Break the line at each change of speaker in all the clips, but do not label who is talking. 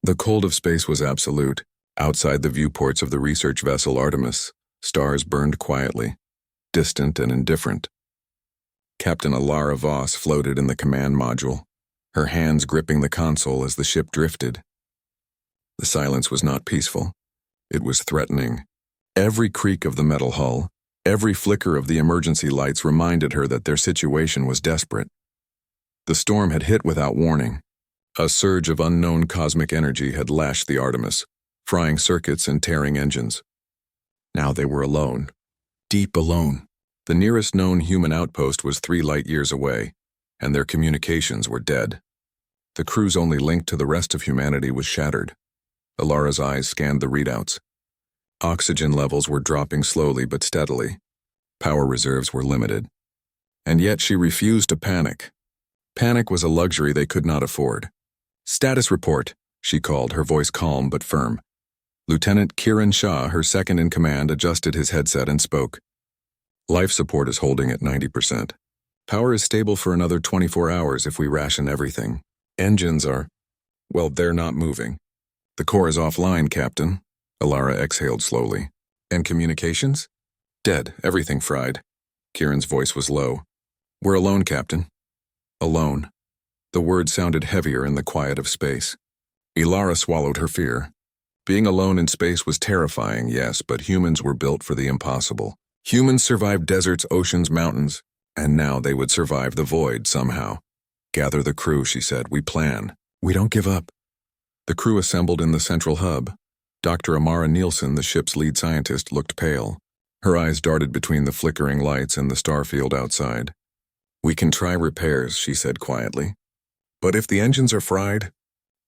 The cold of space was absolute. Outside the viewports of the research vessel Artemis, stars burned quietly, distant and indifferent. Captain Alara Voss floated in the command module, her hands gripping the console as the ship drifted. The silence was not peaceful. It was threatening. Every creak of the metal hull, every flicker of the emergency lights reminded her that their situation was desperate. The storm had hit without warning. A surge of unknown cosmic energy had lashed the Artemis, frying circuits and tearing engines. Now they were alone. Deep alone. The nearest known human outpost was 3 light-years away, and their communications were dead. The crew's only link to the rest of humanity was shattered. Alara's eyes scanned the readouts. Oxygen levels were dropping slowly but steadily. Power reserves were limited. And yet she refused to panic. Panic was a luxury they could not afford. "Status report," she called, her voice calm but firm. Lieutenant Kiran Shah, her second-in-command, adjusted his headset and spoke. "Life support is holding at 90%. Power is stable for another 24 hours if we ration everything. Engines are, well, they're not moving. The core is offline, Captain." Alara exhaled slowly. "And communications?" "Dead, everything fried." Kiran's voice was low. "We're alone, Captain." Alone. The word sounded heavier in the quiet of space. Alara swallowed her fear. Being alone in space was terrifying, yes, but humans were built for the impossible. Humans survived deserts, oceans, mountains, and now they would survive the void somehow. "Gather the crew," she said. "We plan. We don't give up." The crew assembled in the central hub. Dr. Amara Nielsen, the ship's lead scientist, looked pale. Her eyes darted between the flickering lights and the starfield outside. "We can try repairs," she said quietly. "But if the engines are fried,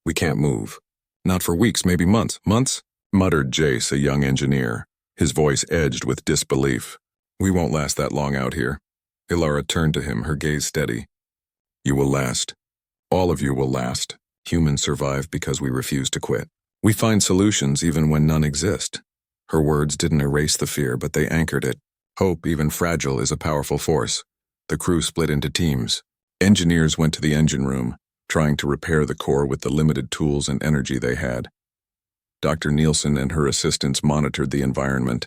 we can't move. Not for weeks, maybe months." "Months?" muttered Jace, a young engineer, his voice edged with disbelief. "We won't last that long out here." Alara turned to him, her gaze steady. "You will last. All of you will last. Humans survive because we refuse to quit. We find solutions even when none exist." Her words didn't erase the fear, but they anchored it. Hope, even fragile, is a powerful force. The crew split into teams. Engineers went to the engine room, trying to repair the core with the limited tools and energy they had. Dr. Nielsen and her assistants monitored the environment,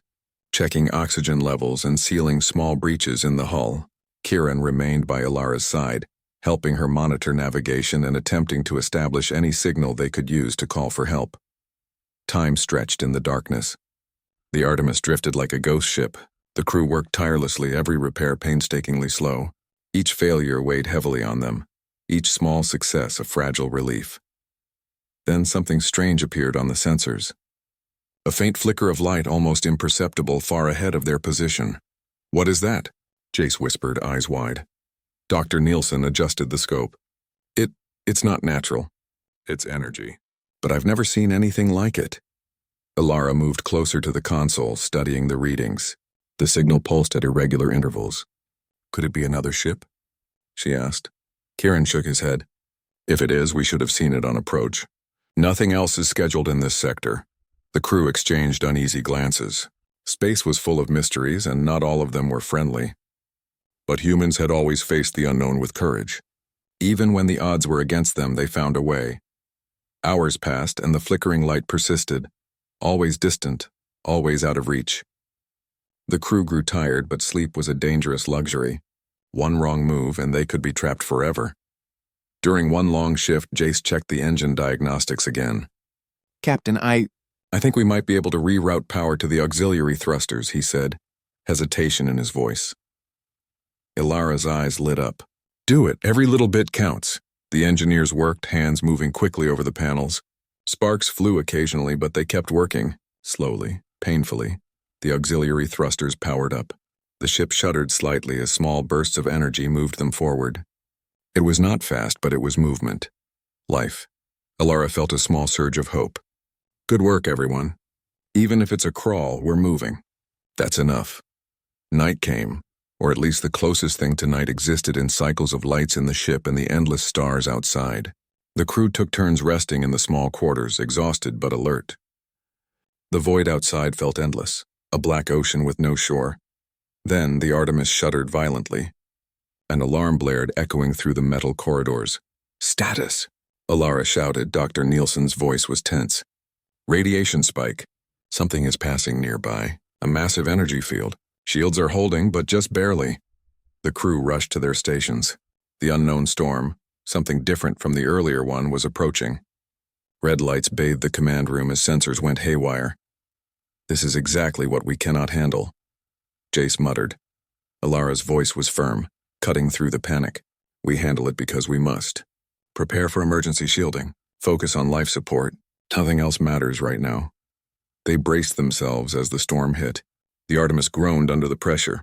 checking oxygen levels and sealing small breaches in the hull. Kiran remained by Alara's side, helping her monitor navigation and attempting to establish any signal they could use to call for help. Time stretched in the darkness. The Artemis drifted like a ghost ship. The crew worked tirelessly, every repair painstakingly slow. Each failure weighed heavily on them, each small success a fragile relief. Then something strange appeared on the sensors. A faint flicker of light, almost imperceptible, far ahead of their position. "What is that?" Jace whispered, eyes wide. Dr. Nielsen adjusted the scope. It's not natural. It's energy. But I've never seen anything like it." Alara moved closer to the console, studying the readings. The signal pulsed at irregular intervals. "Could it be another ship?" she asked. Kiran shook his head. "If it is, we should have seen it on approach. Nothing else is scheduled in this sector." The crew exchanged uneasy glances. Space was full of mysteries, and not all of them were friendly. But humans had always faced the unknown with courage. Even when the odds were against them, they found a way. Hours passed, and the flickering light persisted, always distant, always out of reach. The crew grew tired, but sleep was a dangerous luxury. One wrong move, and they could be trapped forever. During one long shift, Jace checked the engine diagnostics again.
"Captain, I
think we might be able to reroute power to the auxiliary thrusters," he said, hesitation in his voice. Alara's eyes lit up. "Do it. Every little bit counts." The engineers worked, hands moving quickly over the panels. Sparks flew occasionally, but they kept working, slowly, painfully. The auxiliary thrusters powered up. The ship shuddered slightly as small bursts of energy moved them forward. It was not fast, but it was movement. Life. Alara felt a small surge of hope. "Good work, everyone. Even if it's a crawl, we're moving. That's enough." Night came, or at least the closest thing to night existed in cycles of lights in the ship and the endless stars outside. The crew took turns resting in the small quarters, exhausted but alert. The void outside felt endless, a black ocean with no shore. Then the Artemis shuddered violently. An alarm blared, echoing through the metal corridors. "Status!" Alara shouted. Dr. Nielsen's voice was tense. Radiation spike. Something is passing nearby. A massive energy field. Shields are holding, but just barely. The crew rushed to their stations. The unknown storm, something different from the earlier one, was approaching. Red lights bathed the command room as sensors went haywire. This is exactly what we cannot handle, Jace muttered. Alara's voice was firm, cutting through the panic. We handle it because we must. Prepare for emergency shielding. Focus on life support. Nothing else matters right now. They braced themselves as the storm hit. The Artemis groaned under the pressure.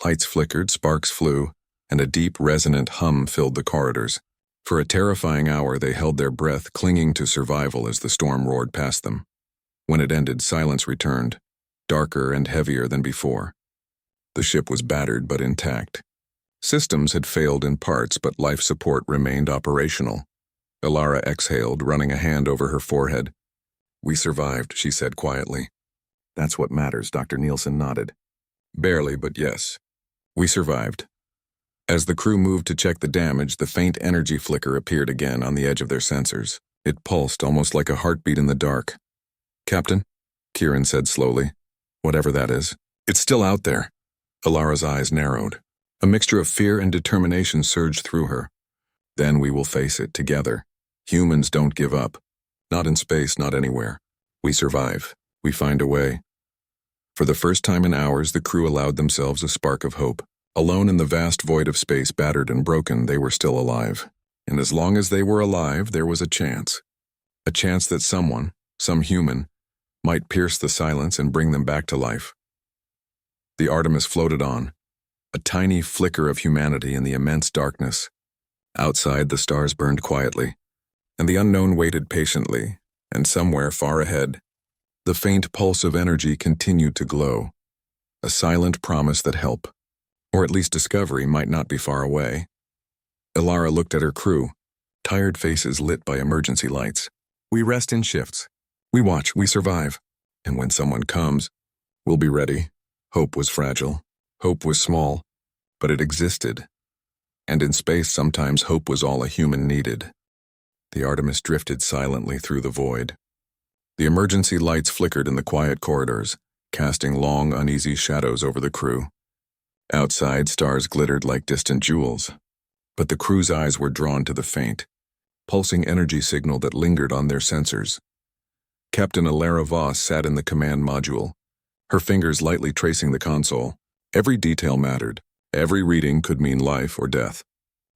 Lights flickered, sparks flew, and a deep, resonant hum filled the corridors. For a terrifying hour, they held their breath, clinging to survival as the storm roared past them. When it ended, silence returned, darker and heavier than before. The ship was battered but intact. Systems had failed in parts, but life support remained operational. Alara exhaled, running a hand over her forehead. We survived, she said quietly. That's what matters, Dr. Nielsen nodded. Barely, but yes. We survived. As the crew moved to check the damage, the faint energy flicker appeared again on the edge of their sensors. It pulsed almost like a heartbeat in the dark. Captain, Kieran said slowly. Whatever that is. It's still out there. Alara's eyes narrowed. A mixture of fear and determination surged through her. Then we will face it together. Humans don't give up. Not in space, not anywhere. We survive. We find a way. For the first time in hours, the crew allowed themselves a spark of hope. Alone in the vast void of space, battered and broken, they were still alive. And as long as they were alive, there was a chance. A chance that someone, some human, might pierce the silence and bring them back to life. The Artemis floated on, a tiny flicker of humanity in the immense darkness. Outside, the stars burned quietly, and the unknown waited patiently, and somewhere far ahead, the faint pulse of energy continued to glow, a silent promise that help, or at least discovery, might not be far away. Alara looked at her crew, tired faces lit by emergency lights. We rest in shifts. We watch, we survive. And when someone comes, we'll be ready. Hope was fragile. Hope was small. But it existed. And in space, sometimes hope was all a human needed. The Artemis drifted silently through the void. The emergency lights flickered in the quiet corridors, casting long, uneasy shadows over the crew. Outside, stars glittered like distant jewels. But the crew's eyes were drawn to the faint, pulsing energy signal that lingered on their sensors. Captain Alara Voss sat in the command module, her fingers lightly tracing the console. Every detail mattered. Every reading could mean life or death.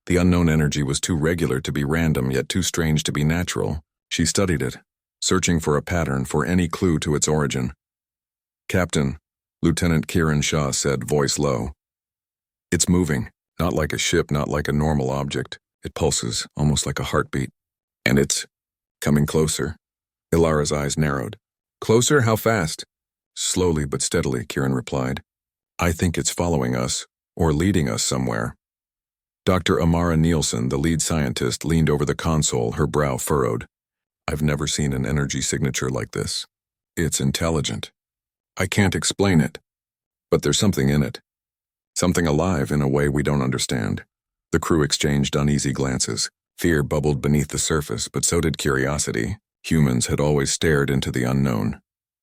The unknown energy was too regular to be random, yet too strange to be natural. She studied it, searching for a pattern, for any clue to its origin. Captain, Lieutenant Kieran Shaw said, voice low. It's moving, not like a ship, not like a normal object. It pulses, almost like a heartbeat. And it's coming closer. Ilara's eyes narrowed. Closer? How fast? Slowly but steadily, Kieran replied. I think it's following us, or leading us somewhere. Dr. Amara Nielsen, the lead scientist, leaned over the console, her brow furrowed. I've never seen an energy signature like this. It's intelligent. I can't explain it, but there's something in it. Something alive in a way we don't understand. The crew exchanged uneasy glances. Fear bubbled beneath the surface, but so did curiosity. Humans had always stared into the unknown,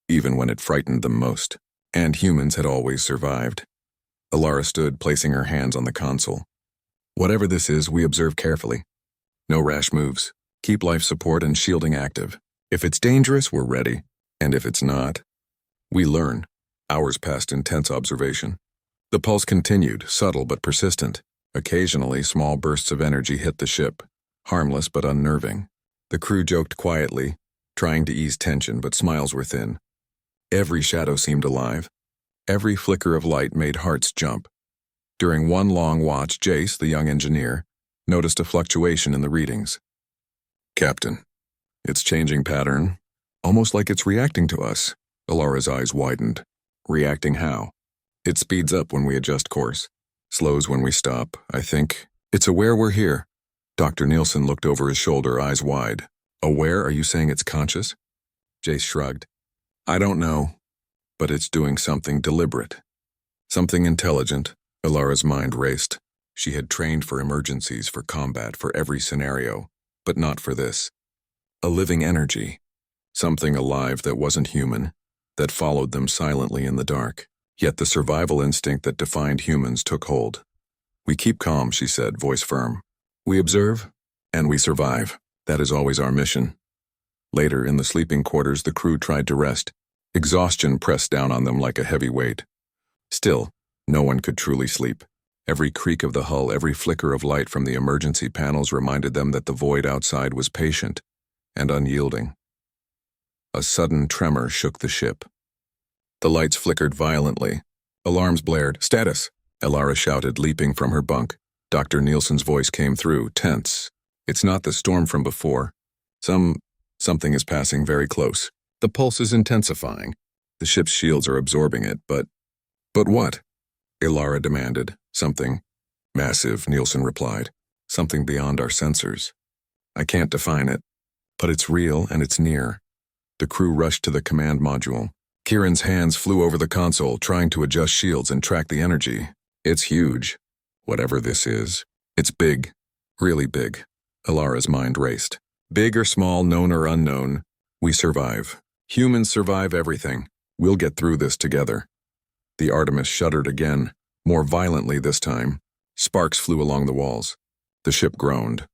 even when it frightened them most. And humans had always survived. Alara stood, placing her hands on the console. Whatever this is, we observe carefully. No rash moves. Keep life support and shielding active. If it's dangerous, we're ready. And if it's not, we learn. Hours passed in tense observation. The pulse continued, subtle but persistent. Occasionally, small bursts of energy hit the ship, harmless but unnerving. The crew joked quietly, trying to ease tension, but smiles were thin. Every shadow seemed alive. Every flicker of light made hearts jump. During one long watch, Jace, the young engineer, noticed a fluctuation in the readings. Captain, it's changing pattern, almost like it's reacting to us. Alara's eyes widened. Reacting how? It speeds up when we adjust course, slows when we stop. I think it's aware we're here. Dr. Nielsen looked over his shoulder, eyes wide. Aware? Are you saying it's conscious? Jace shrugged. I don't know, but it's doing something deliberate. Something intelligent. Alara's mind raced. She had trained for emergencies, for combat, for every scenario. But not for this. A living energy. Something alive that wasn't human, that followed them silently in the dark. Yet the survival instinct that defined humans took hold. "We keep calm," she said, voice firm. "We observe, and we survive. That is always our mission." Later, in the sleeping quarters, the crew tried to rest. Exhaustion pressed down on them like a heavy weight. Still, no one could truly sleep. Every creak of the hull, every flicker of light from the emergency panels reminded them that the void outside was patient and unyielding. A sudden tremor shook the ship. The lights flickered violently. Alarms blared. "Status!" Elara shouted, leaping from her bunk. Dr. Nielsen's voice came through, tense. "It's not the storm from before. Something is passing very close. The pulse is intensifying. The ship's shields are absorbing it, but what?" Elara demanded. "Something massive," Nielsen replied. "Something beyond our sensors. I can't define it, but it's real and it's near." The crew rushed to the command module. Kieran's hands flew over the console, trying to adjust shields and track the energy. "It's huge. Whatever this is. It's big. Really big." Elara's mind raced. "Big or small, known or unknown, we survive. Humans survive everything. We'll get through this together." The Artemis shuddered again, more violently this time. Sparks flew along the walls. The ship groaned,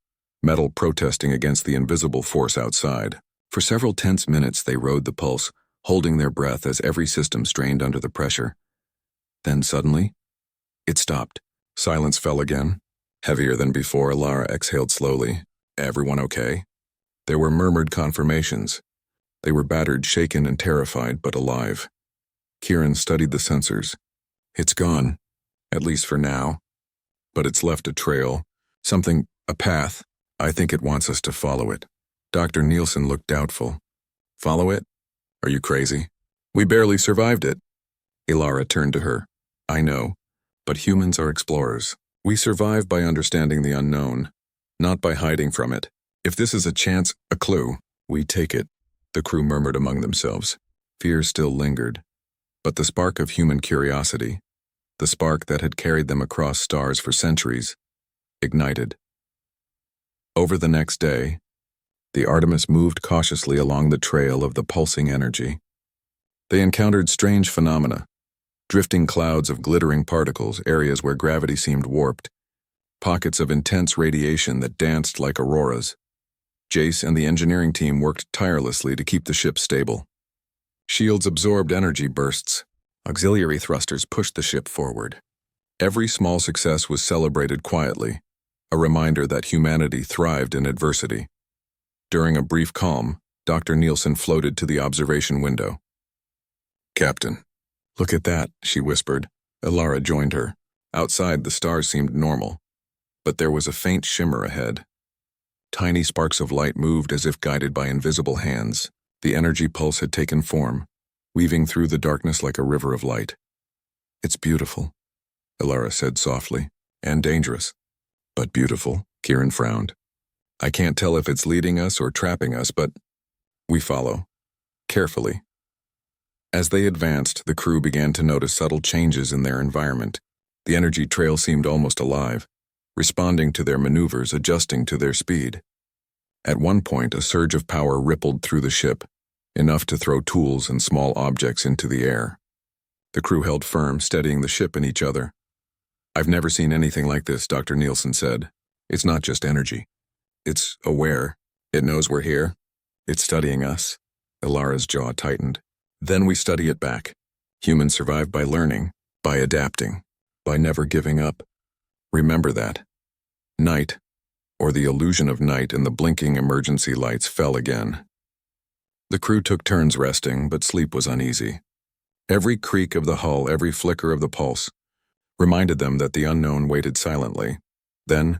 metal protesting against the invisible force outside. For several tense minutes they rode the pulse, holding their breath as every system strained under the pressure. Then suddenly, it stopped. Silence fell again. Heavier than before, Elara exhaled slowly. "Everyone okay?" There were murmured confirmations. They were battered, shaken, and terrified, but alive. Kieran studied the sensors. "It's gone, at least for now. But it's left a trail, a path. I think it wants us to follow it." Dr. Nielsen looked doubtful. "Follow it? Are you crazy? We barely survived it." Elara turned to her. "I know, but humans are explorers. We survive by understanding the unknown, not by hiding from it. If this is a chance, a clue, we take it." The crew murmured among themselves. Fear still lingered, but the spark of human curiosity, the spark that had carried them across stars for centuries, ignited. Over the next day, the Artemis moved cautiously along the trail of the pulsing energy. They encountered strange phenomena, drifting clouds of glittering particles, areas where gravity seemed warped, pockets of intense radiation that danced like auroras. Jace and the engineering team worked tirelessly to keep the ship stable. Shields absorbed energy bursts. Auxiliary thrusters pushed the ship forward. Every small success was celebrated quietly, a reminder that humanity thrived in adversity. During a brief calm, Dr. Nielsen floated to the observation window. "Captain, look at that," she whispered. Elara joined her. Outside, the stars seemed normal, but there was a faint shimmer ahead. Tiny sparks of light moved as if guided by invisible hands. The energy pulse had taken form, weaving through the darkness like a river of light. "It's beautiful," Elara said softly, "and dangerous. But beautiful," Kieran frowned. "I can't tell if it's leading us or trapping us, but we follow, carefully." As they advanced, the crew began to notice subtle changes in their environment. The energy trail seemed almost alive, responding to their maneuvers, adjusting to their speed. At one point, a surge of power rippled through the ship, enough to throw tools and small objects into the air. The crew held firm, steadying the ship and each other. "I've never seen anything like this," Dr. Nielsen said. "It's not just energy. It's aware. It knows we're here. It's studying us." Elara's jaw tightened. "Then we study it back. Humans survive by learning, by adapting, by never giving up. Remember that." Night, or the illusion of night in the blinking emergency lights, fell again. The crew took turns resting, but sleep was uneasy. Every creak of the hull, every flicker of the pulse, reminded them that the unknown waited silently. Then,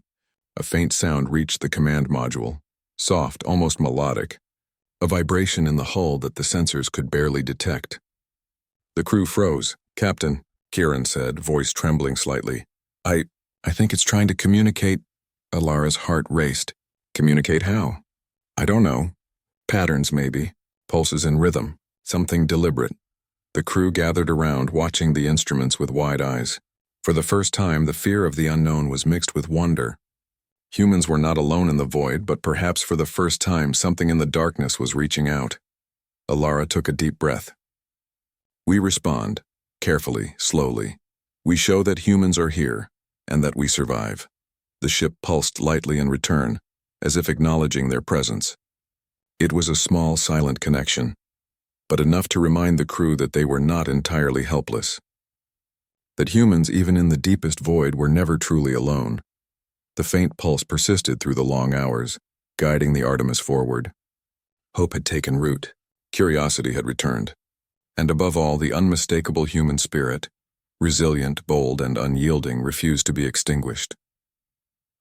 a faint sound reached the command module, soft, almost melodic, a vibration in the hull that the sensors could barely detect. The crew froze. "Captain," Kieran said, voice trembling slightly. I think it's trying to communicate." Elara's heart raced. "Communicate how?" "I don't know. Patterns, maybe. Pulses in rhythm. Something deliberate." The crew gathered around, watching the instruments with wide eyes. For the first time, the fear of the unknown was mixed with wonder. Humans were not alone in the void, but perhaps for the first time something in the darkness was reaching out. Alara took a deep breath. We respond, carefully, slowly. We show that humans are here, and that we survive. The ship pulsed lightly in return, as if acknowledging their presence. It was a small, silent connection, but enough to remind the crew that they were not entirely helpless. That humans, even in the deepest void, were never truly alone. The faint pulse persisted through the long hours, guiding the Artemis forward. Hope had taken root, curiosity had returned, and above all, the unmistakable human spirit, resilient, bold, and unyielding, refused to be extinguished.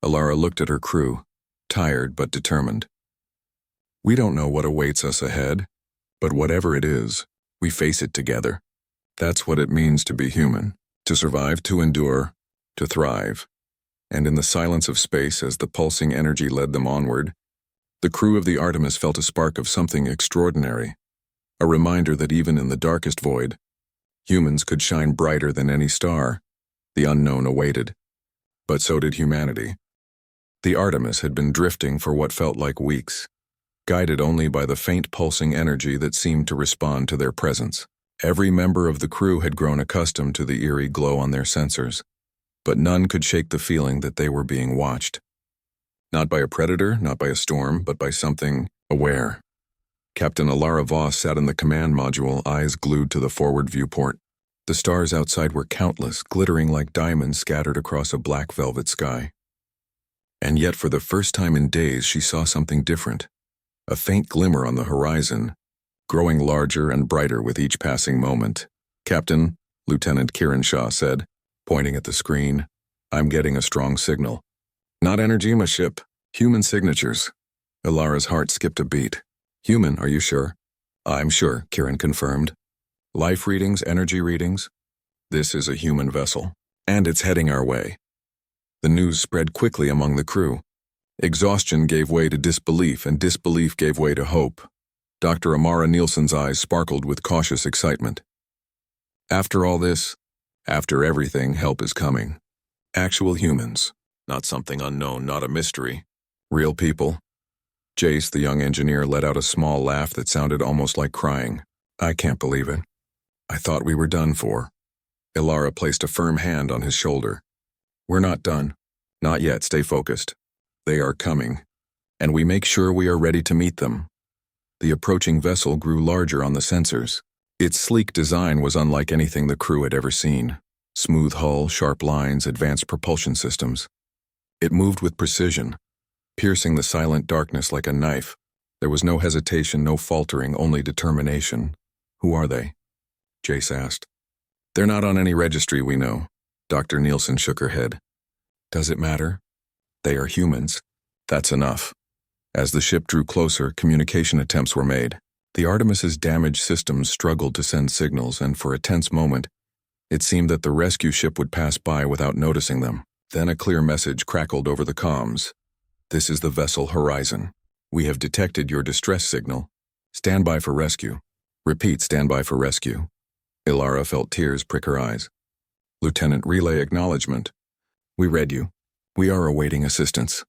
Alara looked at her crew, tired but determined. We don't know what awaits us ahead, but whatever it is, we face it together. That's what it means to be human, to survive, to endure, to thrive. And in the silence of space, as the pulsing energy led them onward, the crew of the Artemis felt a spark of something extraordinary, a reminder that even in the darkest void, humans could shine brighter than any star. The unknown awaited, but so did humanity. The Artemis had been drifting for what felt like weeks, guided only by the faint pulsing energy that seemed to respond to their presence. Every member of the crew had grown accustomed to the eerie glow on their sensors, but none could shake the feeling that they were being watched. Not by a predator, not by a storm, but by something aware. Captain Alara Voss sat in the command module, eyes glued to the forward viewport. The stars outside were countless, glittering like diamonds scattered across a black velvet sky. And yet, for the first time in days, she saw something different. A faint glimmer on the horizon, growing larger and brighter with each passing moment. Captain, Lieutenant Kirenshaw said, pointing at the screen, I'm getting a strong signal. Not energy, my ship. Human signatures. Alara's heart skipped a beat. Human, are you sure? I'm sure, Kirin confirmed. Life readings, energy readings. This is a human vessel, and it's heading our way. The news spread quickly among the crew. Exhaustion gave way to disbelief, and disbelief gave way to hope. Dr. Amara Nielsen's eyes sparkled with cautious excitement. After all this, after everything, help is coming. Actual humans, not something unknown, not a mystery. Real people. Jace, the young engineer, let out a small laugh that sounded almost like crying. I can't believe it. I thought we were done for. Alara placed a firm hand on his shoulder. We're not done. Not yet, stay focused. They are coming, and we make sure we are ready to meet them. The approaching vessel grew larger on the sensors. Its sleek design was unlike anything the crew had ever seen. Smooth hull, sharp lines, advanced propulsion systems. It moved with precision, piercing the silent darkness like a knife. There was no hesitation, no faltering, only determination. Who are they? Jace asked. They're not on any registry we know. Dr. Nielsen shook her head. Does it matter? They are humans. That's enough. As the ship drew closer, communication attempts were made. The Artemis's damaged systems struggled to send signals, and for a tense moment, it seemed that the rescue ship would pass by without noticing them. Then a clear message crackled over the comms. This is the vessel Horizon. We have detected your distress signal. Stand by for rescue. Repeat, stand by for rescue. Alara felt tears prick her eyes. Lieutenant, relay acknowledgement. We read you. We are awaiting assistance.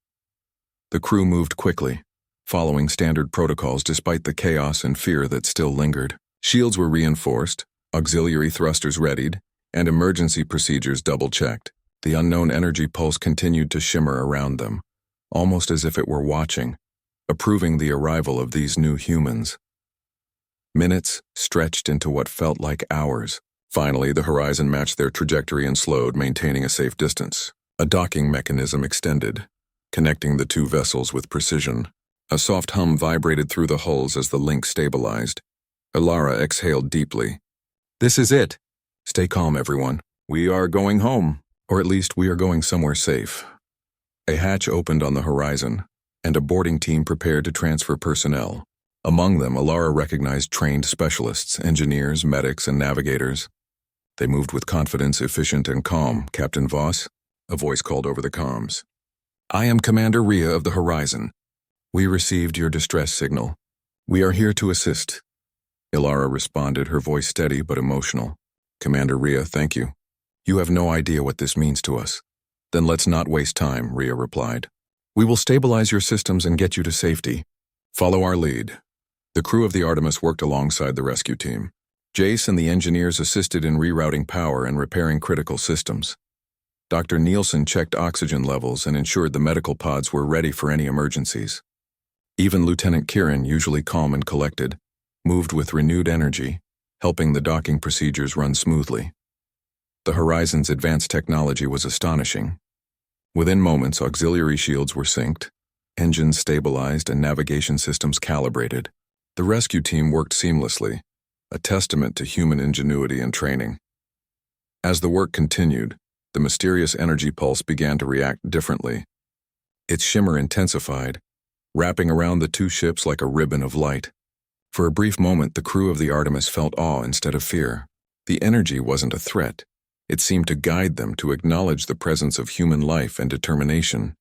The crew moved quickly, following standard protocols despite the chaos and fear that still lingered. Shields were reinforced, auxiliary thrusters readied, and emergency procedures double-checked. The unknown energy pulse continued to shimmer around them, almost as if it were watching, approving the arrival of these new humans. Minutes stretched into what felt like hours. Finally, the horizon matched their trajectory and slowed, maintaining a safe distance. A docking mechanism extended, connecting the two vessels with precision. A soft hum vibrated through the hulls as the link stabilized. Alara exhaled deeply. This is it. Stay calm, everyone. We are going home, or at least we are going somewhere safe. A hatch opened on the horizon, and a boarding team prepared to transfer personnel. Among them, Alara recognized trained specialists, engineers, medics, and navigators. They moved with confidence, efficient and calm. Captain Voss, a voice called over the comms. I am Commander Rhea of the Horizon. We received your distress signal. We are here to assist. Alara responded, her voice steady but emotional. Commander Rhea, thank you. You have no idea what this means to us. Then let's not waste time, Rhea replied. We will stabilize your systems and get you to safety. Follow our lead." The crew of the Artemis worked alongside the rescue team. Jace and the engineers assisted in rerouting power and repairing critical systems. Dr. Nielsen checked oxygen levels and ensured the medical pods were ready for any emergencies. Even Lieutenant Kieran, usually calm and collected, moved with renewed energy, helping the docking procedures run smoothly. The Horizon's advanced technology was astonishing. Within moments, auxiliary shields were synced, engines stabilized, and navigation systems calibrated. The rescue team worked seamlessly, a testament to human ingenuity and training. As the work continued, the mysterious energy pulse began to react differently. Its shimmer intensified, wrapping around the two ships like a ribbon of light. For a brief moment, the crew of the Artemis felt awe instead of fear. The energy wasn't a threat. It seemed to guide them to acknowledge the presence of human life and determination.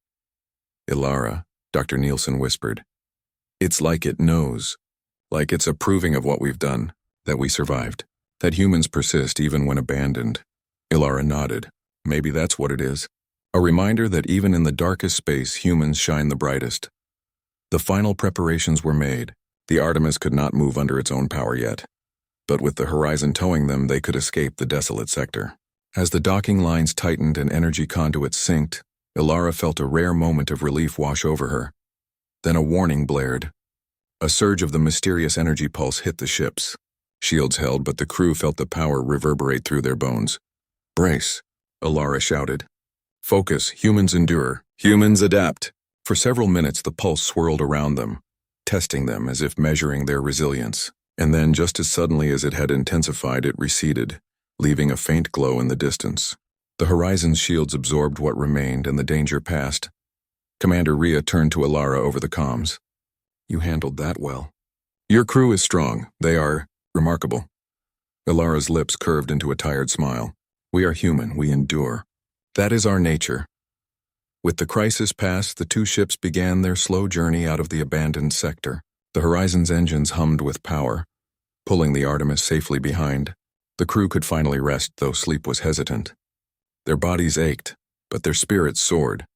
"Ilara," Dr. Nielsen whispered. "It's like it knows. Like it's approving of what we've done, that we survived, that humans persist even when abandoned." Ilara nodded. "Maybe that's what it is. A reminder that even in the darkest space, humans shine the brightest." The final preparations were made. The Artemis could not move under its own power yet, but with the Horizon towing them, they could escape the desolate sector. As the docking lines tightened and energy conduits synced, Ilara felt a rare moment of relief wash over her. Then a warning blared. A surge of the mysterious energy pulse hit the ships. Shields held, but the crew felt the power reverberate through their bones. "Brace," Ilara shouted. "Focus, humans endure, humans adapt." For several minutes the pulse swirled around them, testing them as if measuring their resilience. And then, just as suddenly as it had intensified, it receded, leaving a faint glow in the distance. The Horizon's shields absorbed what remained, and the danger passed. Commander Rhea turned to Ilara over the comms. "You handled that well. Your crew is strong. They are remarkable." Ilara's lips curved into a tired smile. "We are human. We endure. That is our nature." With the crisis past, the two ships began their slow journey out of the abandoned sector. The Horizon's engines hummed with power, pulling the Artemis safely behind. The crew could finally rest, though sleep was hesitant. Their bodies ached, but their spirits soared.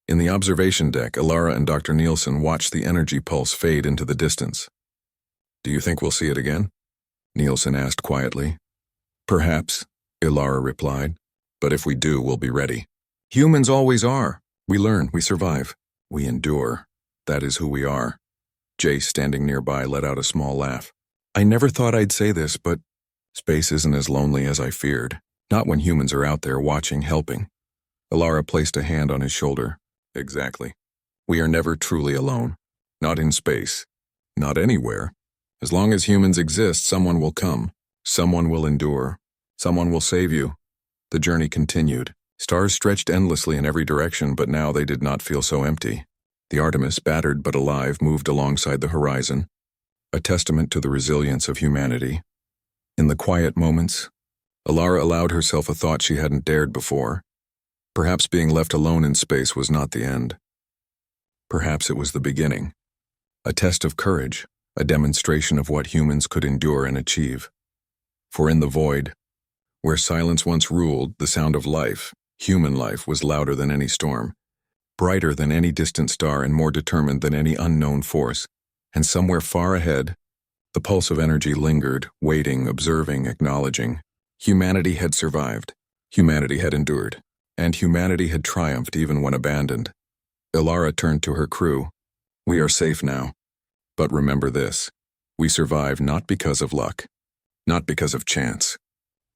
In the observation deck, Ilara and Dr. Nielsen watched the energy pulse fade into the distance. "Do you think we'll see it again?" Nielsen asked quietly. "Perhaps," Ilara replied. "But if we do, we'll be ready. Humans always are. We learn, we survive, we endure. That is who we are." Jace, standing nearby, let out a small laugh. "I never thought I'd say this, but space isn't as lonely as I feared. Not when humans are out there watching, helping." Ilara placed a hand on his shoulder. "Exactly. We are never truly alone. Not in space. Not anywhere. As long as humans exist, someone will come. Someone will endure. Someone will save you." The journey continued. Stars stretched endlessly in every direction, but now they did not feel so empty. The Artemis, battered but alive, moved alongside the Horizon, a testament to the resilience of humanity. In the quiet moments, Ilara allowed herself a thought she hadn't dared before. Perhaps being left alone in space was not the end. Perhaps it was the beginning. A test of courage, a demonstration of what humans could endure and achieve. For in the void, where silence once ruled, the sound of life, human life, was louder than any storm, brighter than any distant star, and more determined than any unknown force. And somewhere far ahead, the pulse of energy lingered, waiting, observing, acknowledging. Humanity had survived. Humanity had endured. And humanity had triumphed even when abandoned. Ilara turned to her crew. "We are safe now. But remember this. We survive not because of luck. Not because of chance.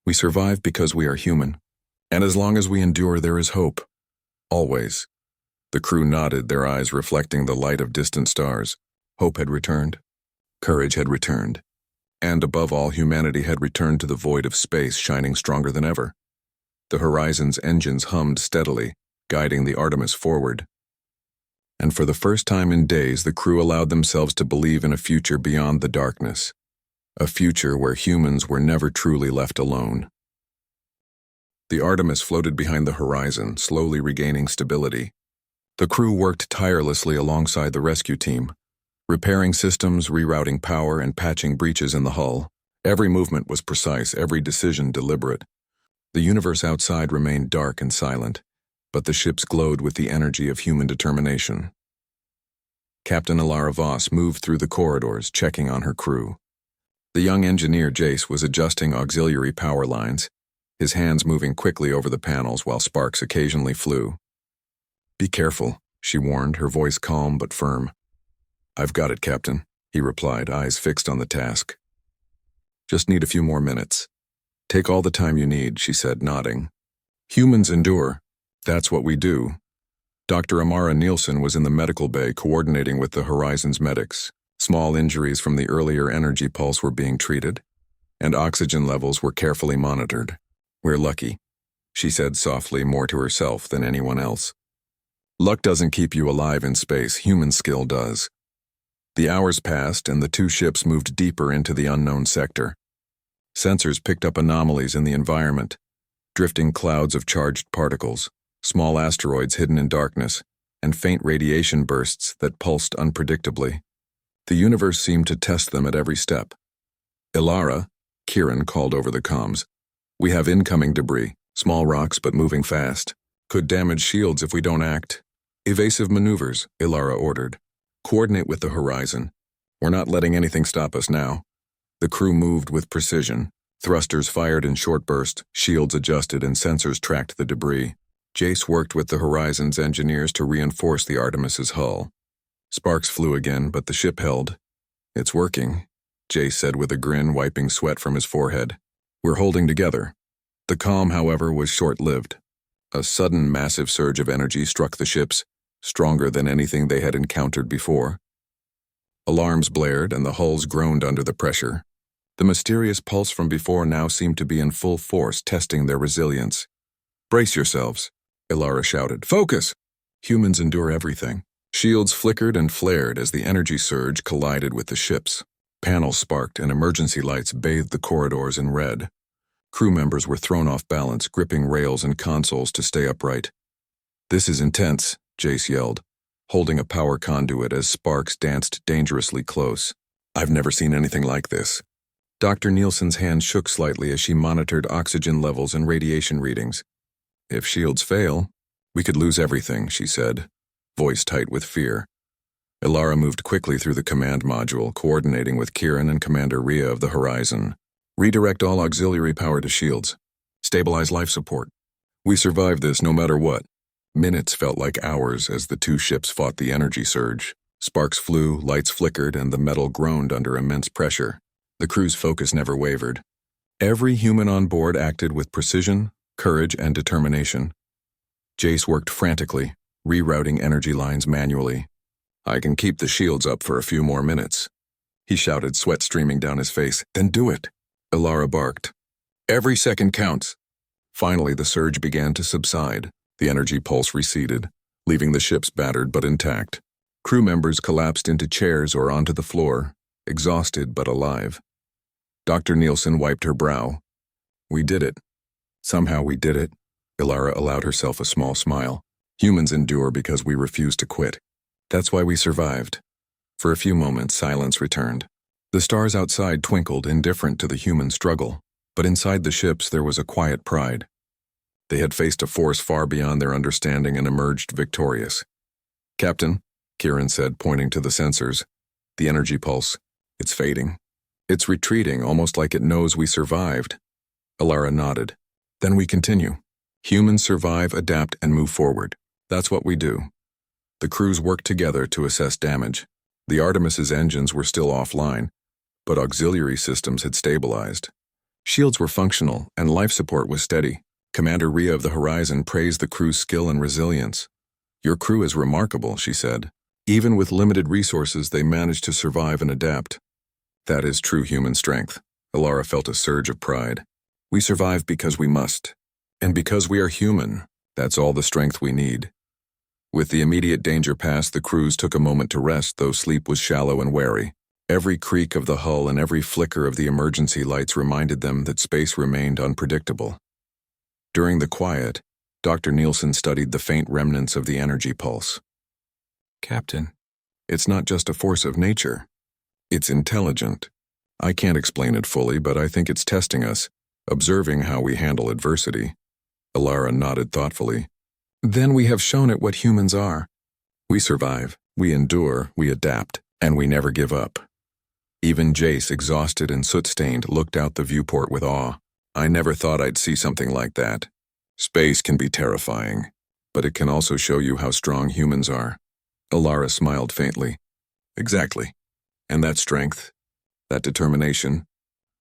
We survive because we are human. And as long as we endure, there is hope. Always." The crew nodded, their eyes reflecting the light of distant stars. Hope had returned. Courage had returned. And above all, humanity had returned to the void of space, shining stronger than ever. The Horizon's engines hummed steadily, guiding the Artemis forward. And for the first time in days, the crew allowed themselves to believe in a future beyond the darkness. A future where humans were never truly left alone. The Artemis floated behind the Horizon, slowly regaining stability. The crew worked tirelessly alongside the rescue team, repairing systems, rerouting power, and patching breaches in the hull. Every movement was precise, every decision deliberate. The universe outside remained dark and silent, but the ships glowed with the energy of human determination. Captain Alara Voss moved through the corridors, checking on her crew. The young engineer Jace was adjusting auxiliary power lines, his hands moving quickly over the panels while sparks occasionally flew. "Be careful," she warned, her voice calm but firm. "I've got it, Captain," he replied, eyes fixed on the task. "Just need a few more minutes." "Take all the time you need," she said, nodding. "Humans endure. That's what we do." Dr. Amara Nielsen was in the medical bay coordinating with the Horizon's medics. Small injuries from the earlier energy pulse were being treated, and oxygen levels were carefully monitored. "We're lucky," she said softly, more to herself than anyone else. "Luck doesn't keep you alive in space, human skill does." The hours passed, and the two ships moved deeper into the unknown sector. Sensors picked up anomalies in the environment, drifting clouds of charged particles, small asteroids hidden in darkness, and faint radiation bursts that pulsed unpredictably. The universe seemed to test them at every step. "Ilara," Kieran called over the comms. "We have incoming debris, small rocks but moving fast. Could damage shields if we don't act." "Evasive maneuvers," Ilara ordered. "Coordinate with the Horizon. We're not letting anything stop us now." The crew moved with precision. Thrusters fired in short bursts, shields adjusted, and sensors tracked the debris. Jace worked with the Horizon's engineers to reinforce the Artemis's hull. Sparks flew again, but the ship held. "It's working," Jace said with a grin, wiping sweat from his forehead. "We're holding together." The calm, however, was short-lived. A sudden massive surge of energy struck the ships, stronger than anything they had encountered before. Alarms blared, and the hulls groaned under the pressure. The mysterious pulse from before now seemed to be in full force, testing their resilience. "Brace yourselves," Ilara shouted. "Focus!" Humans endure everything. Shields flickered and flared as the energy surge collided with the ships. Panels sparked and emergency lights bathed the corridors in red. Crew members were thrown off balance, gripping rails and consoles to stay upright. "This is intense," Jace yelled, holding a power conduit as sparks danced dangerously close. "I've never seen anything like this." Dr. Nielsen's hand shook slightly as she monitored oxygen levels and radiation readings. "If shields fail, we could lose everything," she said, voice tight with fear. Ilara moved quickly through the command module, coordinating with Kieran and Commander Rhea of the Horizon. "Redirect all auxiliary power to shields. Stabilize life support. We survived this no matter what." Minutes felt like hours as the two ships fought the energy surge. Sparks flew, lights flickered, and the metal groaned under immense pressure. The crew's focus never wavered. Every human on board acted with precision, courage, and determination. Jace worked frantically, rerouting energy lines manually. "I can keep the shields up for a few more minutes," he shouted, sweat streaming down his face. "Then do it," Ilara barked. "Every second counts." Finally, the surge began to subside. The energy pulse receded, leaving the ships battered but intact. Crew members collapsed into chairs or onto the floor, exhausted but alive. Dr. Nielsen wiped her brow. "We did it. Somehow we did it." Ilara allowed herself a small smile. "Humans endure because we refuse to quit. That's why we survived." For a few moments, silence returned. The stars outside twinkled, indifferent to the human struggle, but inside the ships there was a quiet pride. They had faced a force far beyond their understanding and emerged victorious. "Captain," Kieran said, pointing to the sensors, "the energy pulse, it's fading. It's retreating, almost like it knows we survived." Ilara nodded. "Then we continue. Humans survive, adapt, and move forward. That's what we do." The crews worked together to assess damage. The Artemis's engines were still offline, but auxiliary systems had stabilized. Shields were functional, and life support was steady. Commander Rhea of the Horizon praised the crew's skill and resilience. "Your crew is remarkable," she said. "Even with limited resources, they managed to survive and adapt." "That is true human strength." Ilara felt a surge of pride. "We survive because we must. And because we are human, that's all the strength we need." With the immediate danger past, the crews took a moment to rest, though sleep was shallow and wary. Every creak of the hull and every flicker of the emergency lights reminded them that space remained unpredictable. During the quiet, Dr. Nielsen studied the faint remnants of the energy pulse. "Captain, it's not just a force of nature. It's intelligent. I can't explain it fully, but I think it's testing us, observing how we handle adversity." Ilara nodded thoughtfully. Then we have shown it what humans are. We survive, we endure, we adapt, and we never give up. Even Jace, exhausted and soot-stained, looked out the viewport with awe. I never thought I'd see something like that. Space can be terrifying, but it can also show you how strong humans are. Alara smiled faintly. Exactly. And that strength, that determination,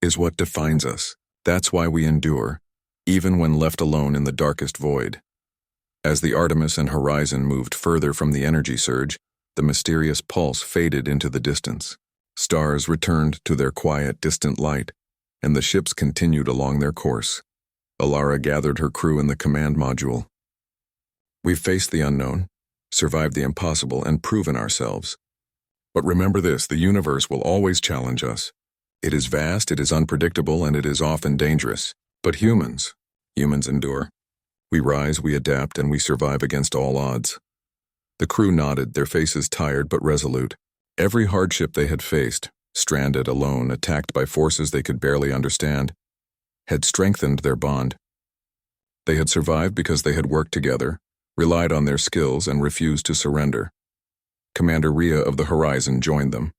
is what defines us. That's why we endure, even when left alone in the darkest void. As the Artemis and Horizon moved further from the energy surge, the mysterious pulse faded into the distance. Stars returned to their quiet, distant light, and the ships continued along their course. Alara gathered her crew in the command module. We've faced the unknown, survived the impossible, and proven ourselves. But remember this, the universe will always challenge us. It is vast, it is unpredictable, and it is often dangerous. But humans endure. We rise, we adapt, and we survive against all odds. The crew nodded, their faces tired but resolute. Every hardship they had faced, stranded, alone, attacked by forces they could barely understand, had strengthened their bond. They had survived because they had worked together, relied on their skills, and refused to surrender. Commander Rhea of the Horizon joined them.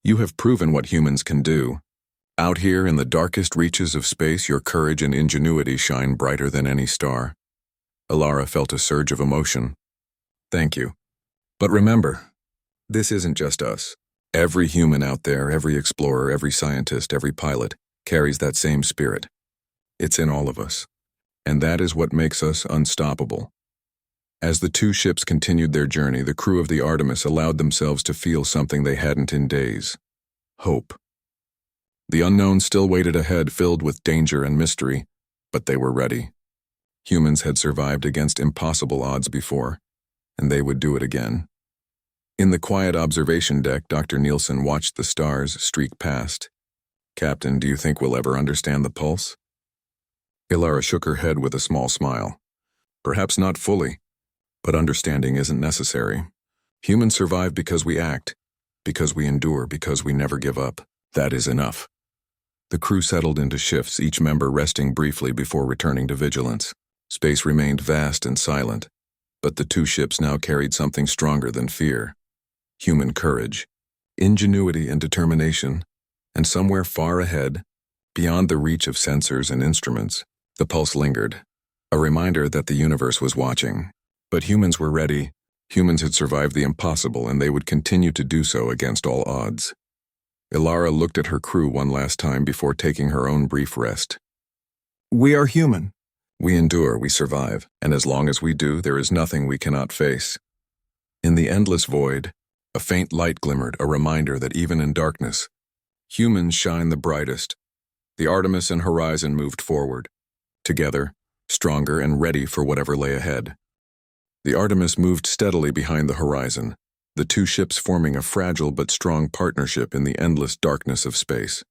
You have proven what humans can do. Out here in the darkest reaches of space, your courage and ingenuity shine brighter than any star. Alara felt a surge of emotion. Thank you. But remember, this isn't just us. Every human out there, every explorer, every scientist, every pilot, carries that same spirit. It's in all of us. And that is what makes us unstoppable. As the two ships continued their journey, the crew of the Artemis allowed themselves to feel something they hadn't in days. Hope. The unknown still waited ahead, filled with danger and mystery, but they were ready. Humans had survived against impossible odds before, and they would do it again. In the quiet observation deck, Dr. Nielsen watched the stars streak past. Captain, do you think we'll ever understand the pulse? Alara shook her head with a small smile. Perhaps not fully, but understanding isn't necessary. Humans survive because we act, because we endure, because we never give up. That is enough. The crew settled into shifts, each member resting briefly before returning to vigilance. Space remained vast and silent, but the two ships now carried something stronger than fear. Human courage, ingenuity and determination, and somewhere far ahead, beyond the reach of sensors and instruments, the pulse lingered, a reminder that the universe was watching. But humans were ready. Humans had survived the impossible, and they would continue to do so against all odds. Alara looked at her crew one last time before taking her own brief rest. We are human. We endure, we survive, and as long as we do, there is nothing we cannot face. In the endless void, a faint light glimmered, a reminder that even in darkness, humans shine the brightest. The Artemis and Horizon moved forward, together, stronger and ready for whatever lay ahead. The Artemis moved steadily behind the Horizon, the two ships forming a fragile but strong partnership in the endless darkness of space.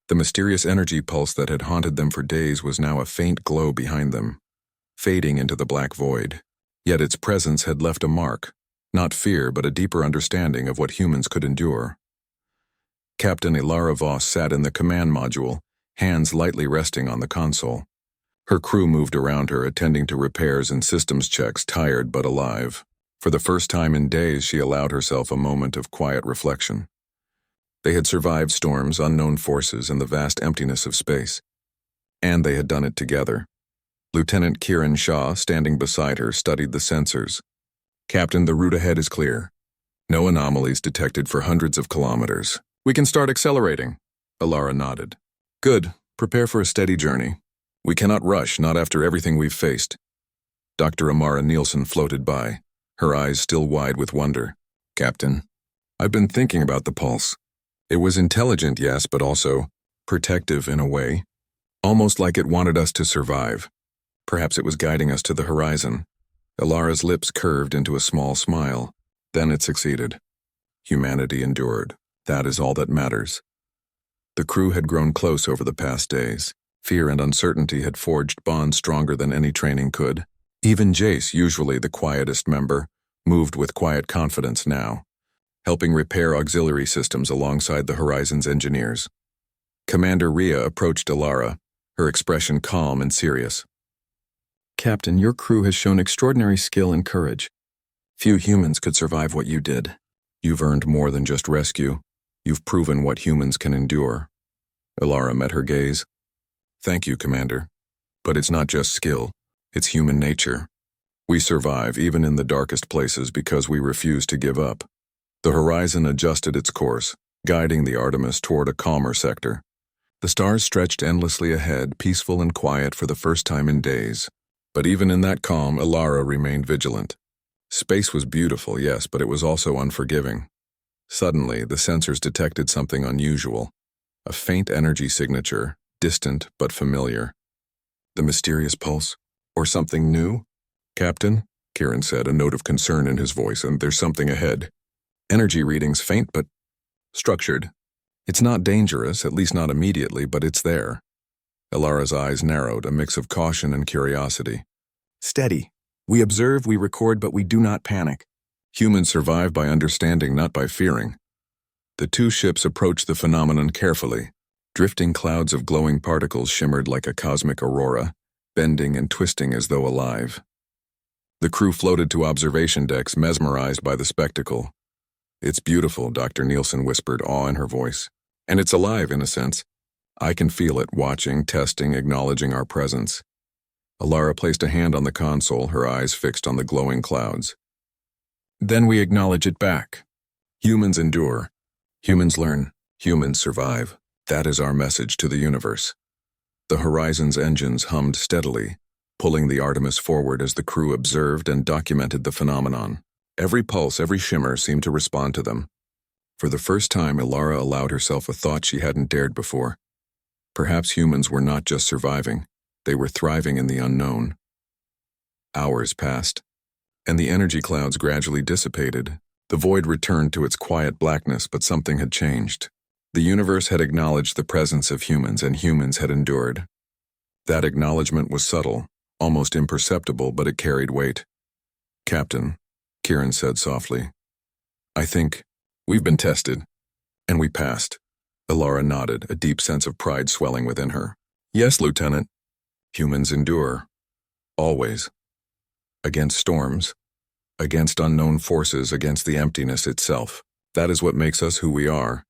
The mysterious energy pulse that had haunted them for days was now a faint glow behind them, fading into the black void. Yet its presence had left a mark, not fear but a deeper understanding of what humans could endure. Captain Alara Voss sat in the command module, hands lightly resting on the console. Her crew moved around her, attending to repairs and systems checks, tired but alive. For the first time in days, she allowed herself a moment of quiet reflection. They had survived storms, unknown forces, and the vast emptiness of space. And they had done it together. Lieutenant Kiran Shah, standing beside her, studied the sensors. Captain, the route ahead is clear. No anomalies detected for hundreds of kilometers. We can start accelerating. Alara nodded. Good. Prepare for a steady journey. We cannot rush, not after everything we've faced. Dr. Amara Nielsen floated by, her eyes still wide with wonder. Captain, I've been thinking about the pulse. It was intelligent, yes, but also protective in a way. Almost like it wanted us to survive. Perhaps it was guiding us to the horizon. Alara's lips curved into a small smile. Then it succeeded. Humanity endured. That is all that matters. The crew had grown close over the past days. Fear and uncertainty had forged bonds stronger than any training could. Even Jace, usually the quietest member, moved with quiet confidence now, helping repair auxiliary systems alongside the Horizon's engineers. Commander Rhea approached Alara, her expression calm and serious. Captain, your crew has shown extraordinary skill and courage. Few humans could survive what you did. You've earned more than just rescue. You've proven what humans can endure. Ilara met her gaze. Thank you, Commander. But it's not just skill, it's human nature. We survive even in the darkest places because we refuse to give up. The horizon adjusted its course, guiding the Artemis toward a calmer sector. The stars stretched endlessly ahead, peaceful and quiet for the first time in days. But even in that calm, Ilara remained vigilant. Space was beautiful, yes, but it was also unforgiving. Suddenly, the sensors detected something unusual. A faint energy signature, distant but familiar. The mysterious pulse? Or something new? Captain, Kieran said, a note of concern in his voice, and there's something ahead. Energy readings faint but structured. It's not dangerous, at least not immediately, but it's there. Ilara's eyes narrowed, a mix of caution and curiosity. Steady. We observe, we record, but we do not panic. Humans survive by understanding, not by fearing. The two ships approached the phenomenon carefully. Drifting clouds of glowing particles shimmered like a cosmic aurora, bending and twisting as though alive. The crew floated to observation decks, mesmerized by the spectacle. It's beautiful, Dr. Nielsen whispered, awe in her voice. And it's alive, in a sense. I can feel it, watching, testing, acknowledging our presence. Ilara placed a hand on the console, her eyes fixed on the glowing clouds. Then we acknowledge it back. Humans endure. Humans learn. Humans survive. That is our message to the universe. The Horizon's engines hummed steadily, pulling the Artemis forward as the crew observed and documented the phenomenon. Every pulse, every shimmer seemed to respond to them. For the first time, Ilara allowed herself a thought she hadn't dared before. Perhaps humans were not just surviving, they were thriving in the unknown. Hours passed, and the energy clouds gradually dissipated. The void returned to its quiet blackness, but something had changed. The universe had acknowledged the presence of humans, and humans had endured. That acknowledgement was subtle, almost imperceptible, but it carried weight. Captain, Kieran said softly, I think we've been tested, and we passed. Ilara nodded, a deep sense of pride swelling within her. Yes, Lieutenant. Humans endure. Always. Against storms, against unknown forces, against the emptiness itself. That is what makes us who we are.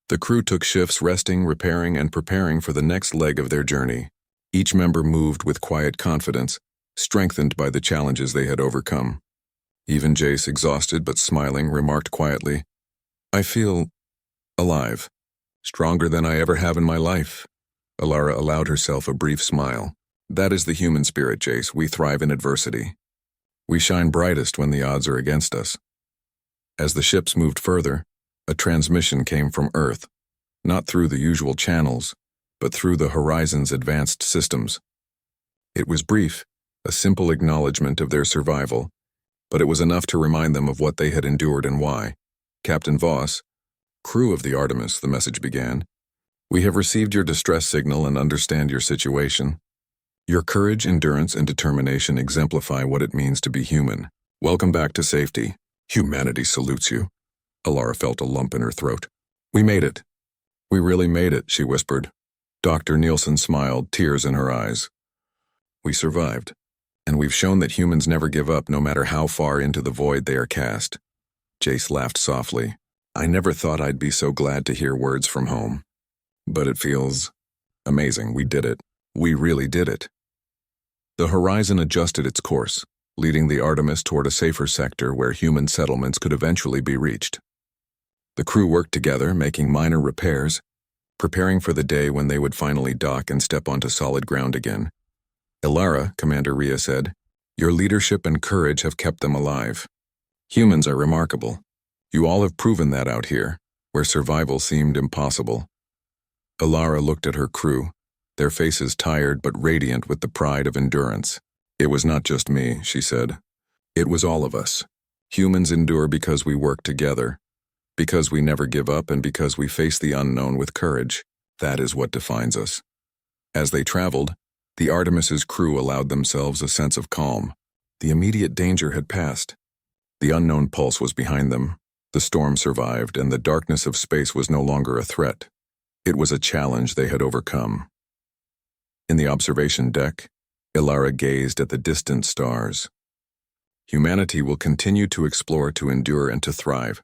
The crew took shifts, resting, repairing, and preparing for the next leg of their journey. Each member moved with quiet confidence, strengthened by the challenges they had overcome. Even Jace, exhausted but smiling, remarked quietly, I feel alive. Stronger than I ever have in my life. Ilara allowed herself a brief smile. That is the human spirit, Jace. We thrive in adversity. We shine brightest when the odds are against us. As the ships moved further, a transmission came from Earth, not through the usual channels, but through the Horizon's advanced systems. It was brief, a simple acknowledgement of their survival, but it was enough to remind them of what they had endured and why. Captain Voss, crew of the Artemis, the message began. We have received your distress signal and understand your situation. Your courage, endurance, and determination exemplify what it means to be human. Welcome back to safety. Humanity salutes you. Ilara felt a lump in her throat. We made it. We really made it, she whispered. Dr. Nielsen smiled, tears in her eyes. We survived, and we've shown that humans never give up no matter how far into the void they are cast. Jace laughed softly. I never thought I'd be so glad to hear words from home. But it feels amazing. We did it. We really did it. The Horizon adjusted its course, leading the Artemis toward a safer sector where human settlements could eventually be reached. The crew worked together, making minor repairs, preparing for the day when they would finally dock and step onto solid ground again. Ilara, Commander Rhea said, your leadership and courage have kept them alive. Humans are remarkable. You all have proven that out here, where survival seemed impossible. Ilara looked at her crew, their faces tired but radiant with the pride of endurance. It was not just me, she said. It was all of us. Humans endure because we work together, because we never give up, and because we face the unknown with courage. That is what defines us. As they traveled, the Artemis's crew allowed themselves a sense of calm. The immediate danger had passed. The unknown pulse was behind them. The storm survived, and the darkness of space was no longer a threat. It was a challenge they had overcome. In the observation deck, Ilara gazed at the distant stars. Humanity will continue to explore, to endure, and to thrive.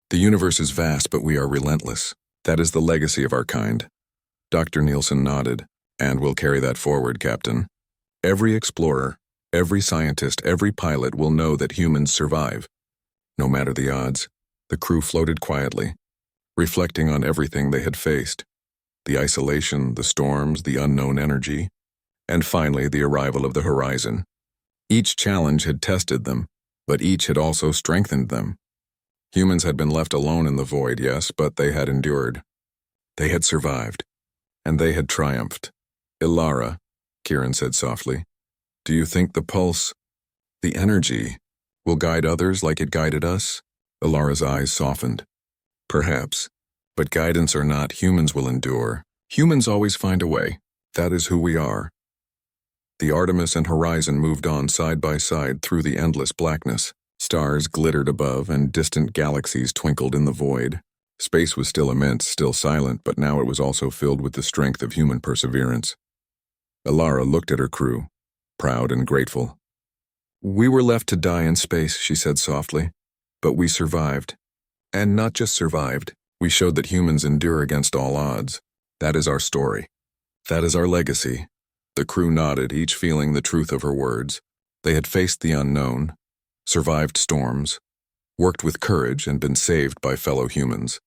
The universe is vast, but we are relentless. That is the legacy of our kind. Dr. Nielsen nodded. And we'll carry that forward, Captain. Every explorer, every scientist, every pilot will know that humans survive. No matter the odds, the crew floated quietly, reflecting on everything they had faced. The isolation, the storms, the unknown energy, and finally the arrival of the horizon. Each challenge had tested them, but each had also strengthened them. Humans had been left alone in the void, yes, but they had endured. They had survived, and they had triumphed. Ilara, Kieran said softly, do you think the pulse, the energy, will guide others like it guided us? Ilara's eyes softened. Perhaps, but guidance or not, humans will endure. Humans always find a way. That is who we are. The Artemis and Horizon moved on side by side through the endless blackness. Stars glittered above and distant galaxies twinkled in the void. Space was still immense, still silent, but now it was also filled with the strength of human perseverance. Ilara looked at her crew, proud and grateful. We were left to die in space, she said softly, but we survived. And not just survived, we showed that humans endure against all odds. That is our story. That is our legacy. The crew nodded, each feeling the truth of her words. They had faced the unknown, survived storms, worked with courage, and been saved by fellow humans.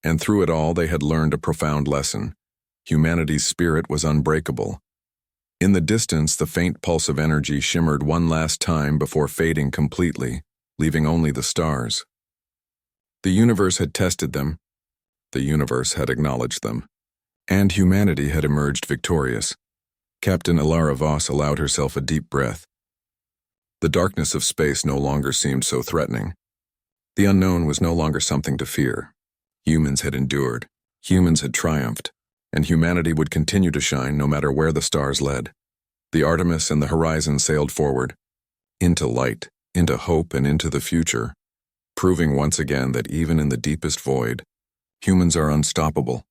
And through it all, they had learned a profound lesson. Humanity's spirit was unbreakable. In the distance, the faint pulse of energy shimmered one last time before fading completely, leaving only the stars. The universe had tested them. The universe had acknowledged them. And humanity had emerged victorious. Captain Ilara Voss allowed herself a deep breath. The darkness of space no longer seemed so threatening. The unknown was no longer something to fear. Humans had endured. Humans had triumphed. And humanity would continue to shine no matter where the stars led. The Artemis and the Horizon sailed forward, into light, into hope, and into the future, proving once again that even in the deepest void, humans are unstoppable.